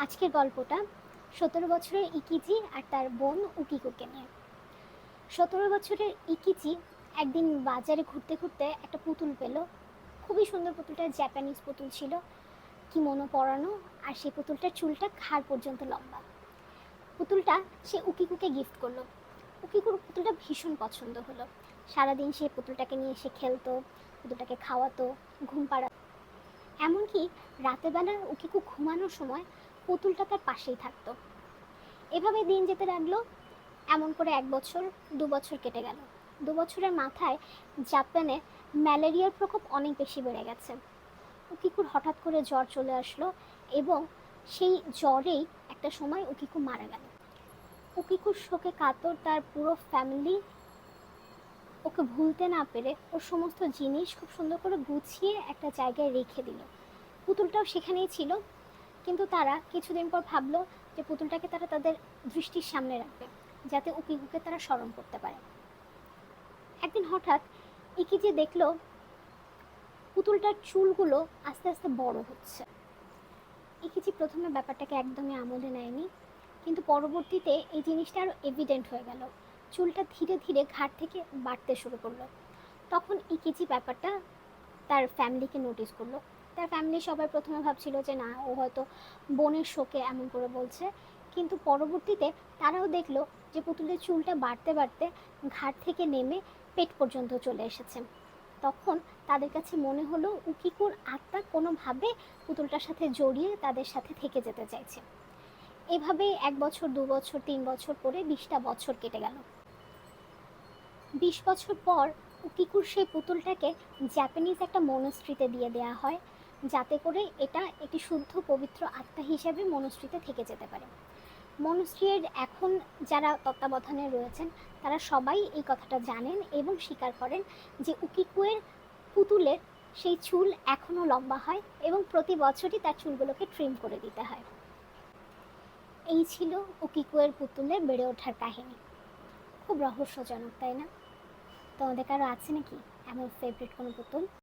আজকের গল্পটা 17 বছরের ইকিজি আর তার বোন উকিকোকে নিয়ে। 17 বছরের ইকিজি একদিন বাজারে ঘুরতে ঘুরতে একটা পুতুল পেল। খুবই সুন্দর পুতুলটা, জাপানিজ পুতুল ছিল, কিমোনো পরানো, আর সেই পুতুলটার চুলটা ঘাড় পর্যন্ত লম্বা। পুতুলটা সে উকিকুকে গিফট করলো। উকিকুর পুতুলটা ভীষণ পছন্দ হলো। সারাদিন সে পুতুলটাকে নিয়ে সে খেলতো, পুতুলটাকে খাওয়াতো, ঘুম পাড়াতো। এমনকি রাতেবেলা উকিকু ঘুমানোর সময় পুতুলটা তার পাশেই থাকতো। এভাবে দিন যেতে লাগলো। এমন করে 1 বছর 2 বছর কেটে গেল। 2 বছরের মাথায় জাপানে ম্যালেরিয়ার প্রকোপ অনেক বেশি বেড়ে গেছে। উকিকুর হঠাৎ করে জ্বর চলে আসলো এবং সেই জ্বরেই একটা সময় উকিকু মারা গেল। উকিকুর শোকে কাতর তার পুরো ফ্যামিলি ওকে ভুলতে না পেরে ওর সমস্ত জিনিস খুব সুন্দর করে গুছিয়ে একটা জায়গায় রেখে দিল। পুতুলটাও সেখানেই ছিল, কিন্তু তারা কিছুদিন পর ভাবলো যে পুতুলটাকে তারা তাদের দৃষ্টির সামনে রাখবে, যাতে উকিকুকে তারা স্মরণ করতে পারে। একদিন হঠাৎ ইকিজি দেখলো পুতুলটার চুলগুলো আস্তে আস্তে বড় হচ্ছে। ইকিজি প্রথমে ব্যাপারটাকে একদমই আমলে নেয়নি, কিন্তু পরবর্তীতে এই জিনিসটা আরও এভিডেন্ট হয়ে গেল। চুলটা ধীরে ধীরে ঘাড় থেকে বাড়তে শুরু করলো। তখন ইকিজি ব্যাপারটা তার ফ্যামিলিকে নোটিস করলো। তার ফ্যামিলি সবাই প্রথমে ভাবছিল যে না, ও হয়তো বোনের শোকে এমন করে বলছে, কিন্তু পরবর্তীতে তারাও দেখলো যে পুতুলের চুলটা বাড়তে বাড়তে ঘাড় থেকে নেমে পেট পর্যন্ত চলে এসেছে। তখন তাদের কাছে মনে হলো উকিকুর আত্মা কোনোভাবে পুতুলটার সাথে জড়িয়ে তাদের সাথে থেকে যেতে চাইছে। এভাবেই 1 বছর 2 বছর 3 বছর করে 20টা বছর কেটে গেল। 20 বছর পর উকিকুর সেই পুতুলটাকে জাপানিজ একটা মনস্ট্রিতে দিয়ে দেওয়া হয়, যাতে করে এটা একটি শুদ্ধ পবিত্র আত্মা হিসেবে মনস্ট্রিতে থেকে যেতে পারে। মনস্ট্রির এখন যারা তত্ত্বাবধানে রয়েছেন তারা সবাই এই কথাটা জানেন এবং স্বীকার করেন যে উকিকুয়ের পুতুলের সেই চুল এখনও লম্বা হয় এবং প্রতি বছরই তার চুলগুলোকে ট্রিম করে দিতে হয়। এই ছিল উকিকুয়ের পুতুলের বেড়ে ওঠার কাহিনী। খুব রহস্যজনক, তাই না? তোমাদের কারো আছে নাকি এমন ফেভারিট কোনো পুতুল?